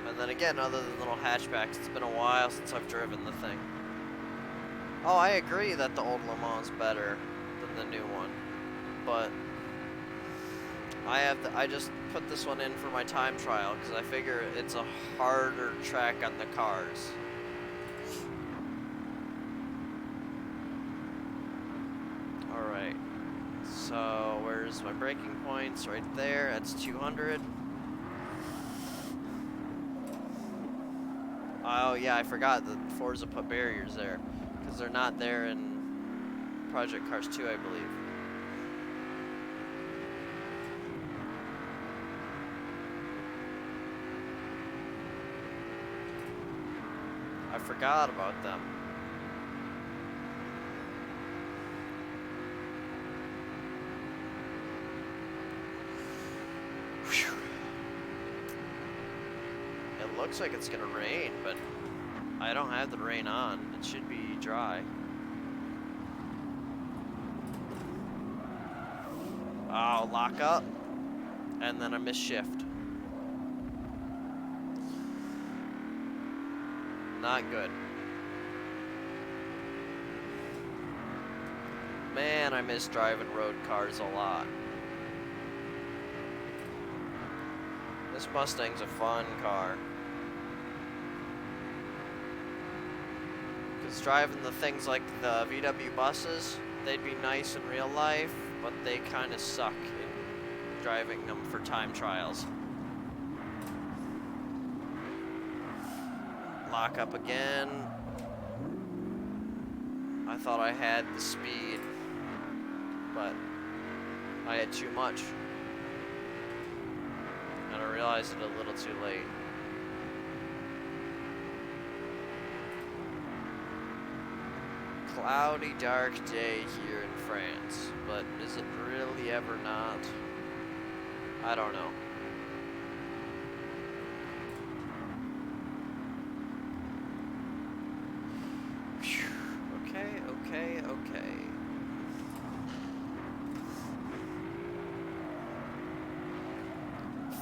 And then again, other than little hatchbacks, it's been a while since I've driven the thing. Oh, I agree that the old Le Mans is better than the new one, but I just put this one in for my time trial because I figure it's a harder track on the cars. Alright, so where's my braking points? Right there, that's 200. Oh yeah, I forgot that Forza put barriers there, because they're not there in Project Cars 2, I believe. I forgot about them. Whew. It looks like it's gonna rain, but I don't have the rain on. It should be dry. Oh, lock up. And then I miss shift. Not good. Man, I miss driving road cars a lot. This Mustang's a fun car. Because driving the things like the VW buses, they'd be nice in real life, but they kind of suck in driving them for time trials. Lock up again. I thought I had the speed, but I had too much. And I realized it a little too late. Cloudy, dark day here in France, but is it really ever not? I don't know. Okay.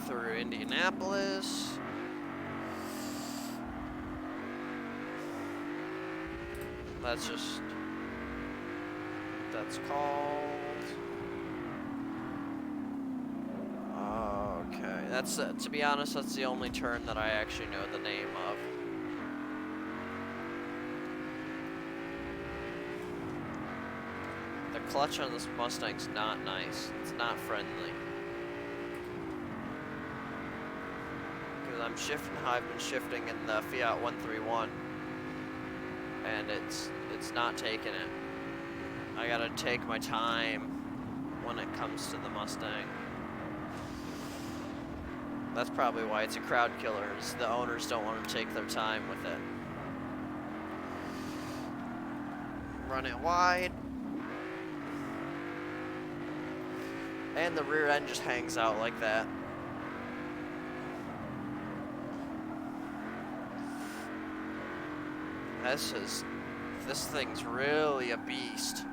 Through Indianapolis. That's called. Okay, that's to be honest, that's the only turn that I actually know the name of. The clutch on this Mustang's not nice. It's not friendly. Because I'm shifting how I've been shifting in the Fiat 131, and it's not taking it. I gotta take my time when it comes to the Mustang. That's probably why it's a crowd killer, is the owners don't want to take their time with it. Run it wide. And the rear end just hangs out like that. This thing's really a beast.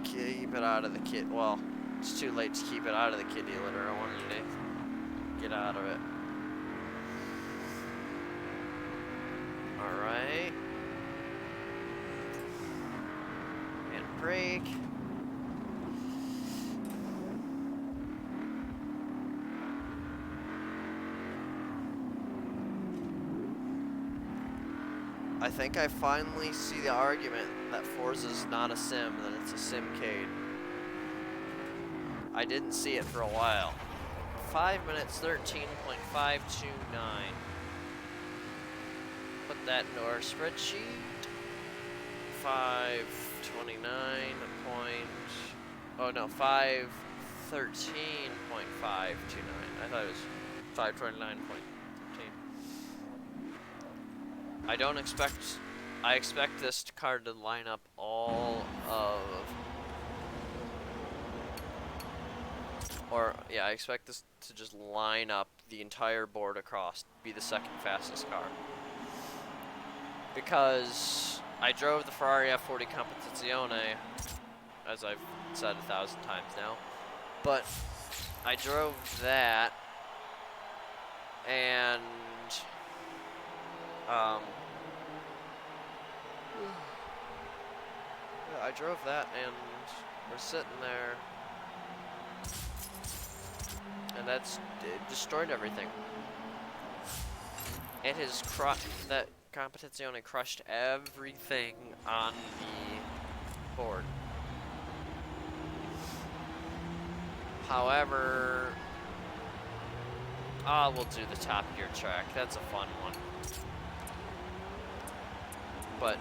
Keep it out of the kit. Well, it's too late to keep it out of the kitty litter. I wanted to get out of it. Alright. And brake. I think I finally see the argument that Forza's not a sim, that it's a simcade. I didn't see it for a while. 5 minutes, 13.529. Put that into our spreadsheet. 529 oh no, 513.529. I thought it was 529.13. I expect this car to line up or yeah, I expect this to just line up the entire board across, be the second fastest car. Because I drove the Ferrari F40 Competizione, as I've said 1,000 times now, but I drove that, and yeah, I drove that, and we're sitting there, and it destroyed everything. It has that Competizione crushed everything on the board. However, we'll do the Top Gear track. That's a fun one. But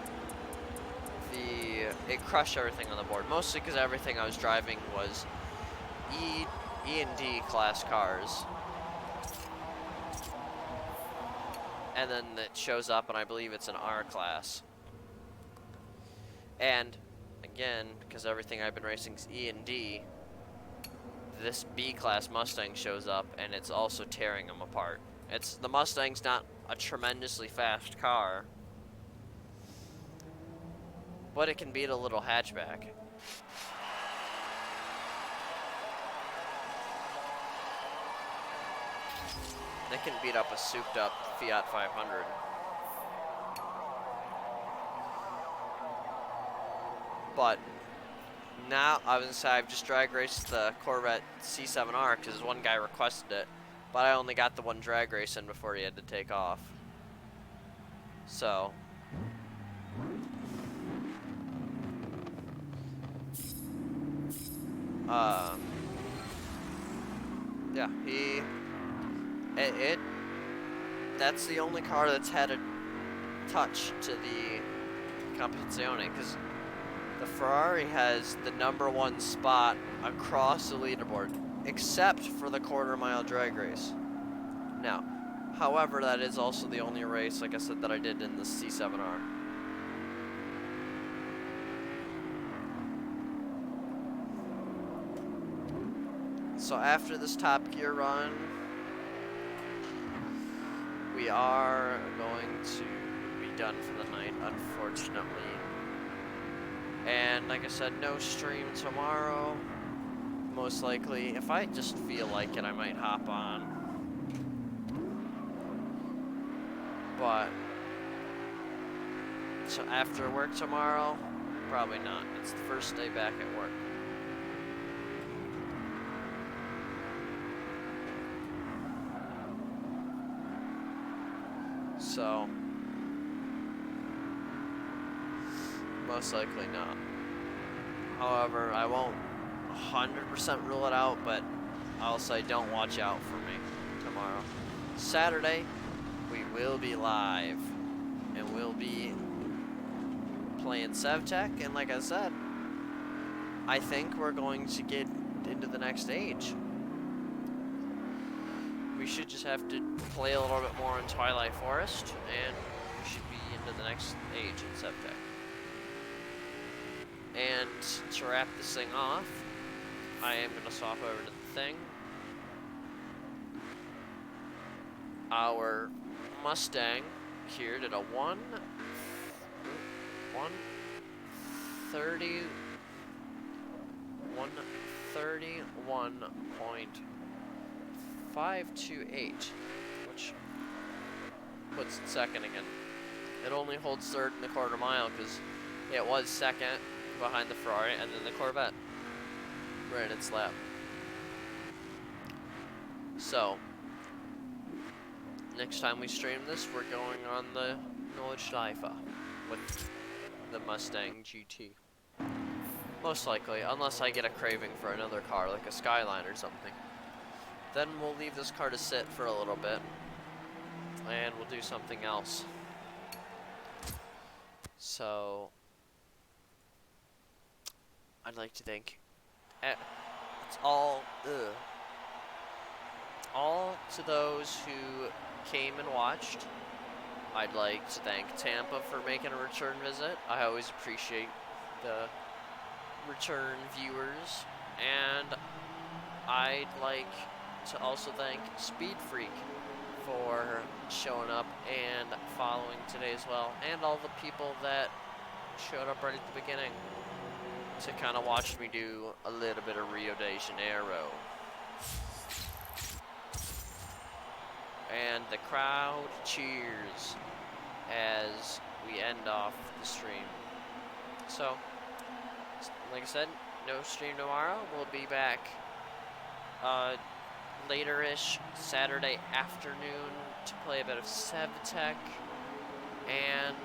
it crushed everything on the board, mostly because everything I was driving was E and D class cars. And then it shows up, and I believe it's an R class. And again, because everything I've been racing is E and D, this B class Mustang shows up, and it's also tearing them apart. The Mustang's not a tremendously fast car, but it can beat a little hatchback. It can beat up a souped up Fiat 500. But now, I was gonna say, I've just drag raced the Corvette C7R because one guy requested it, but I only got the one drag race in before he had to take off. So, yeah, that's the only car that's had a touch to the Competizione, because the Ferrari has the #1 spot across the leaderboard, except for the quarter-mile drag race. Now, however, that is also the only race, like I said, that I did in the C7R. So after this Top Gear run, we are going to be done for the night, unfortunately. And like I said, no stream tomorrow. Most likely, if I just feel like it, I might hop on. But, so after work tomorrow, probably not. It's the first day back at work. So, most likely not. However, I won't 100% rule it out, but I'll say don't watch out for me tomorrow. Saturday, we will be live, and we'll be playing SevTech, and like I said, I think we're going to get into the next stage. We should just have to play a little bit more in Twilight Forest, and we should be into the next age in SevTech. And to wrap this thing off, I am going to swap over to the thing. Our Mustang here did a 131.528, which puts it second again. It only holds third in the quarter mile because it was second behind the Ferrari and then the Corvette ran its lap. So, next time we stream this, we're going on the Nordschleife with the Mustang GT. Most likely, unless I get a craving for another car, like a Skyline or something. Then we'll leave this car to sit for a little bit, and we'll do something else. So, I'd like to thank it's all to those who came and watched. I'd like to thank Tampa for making a return visit. I always appreciate the return viewers, and I'd like to also thank Speed Freak for showing up and following today as well, and all the people that showed up right at the beginning to kind of watch me do a little bit of Rio de Janeiro. And the crowd cheers as we end off the stream. So, like I said, no stream tomorrow. We'll be back later-ish Saturday afternoon to play a bit of Sevtech, and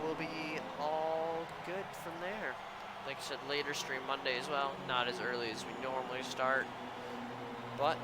we'll be all good from there. Like I said, later stream Monday as well, not as early as we normally start, but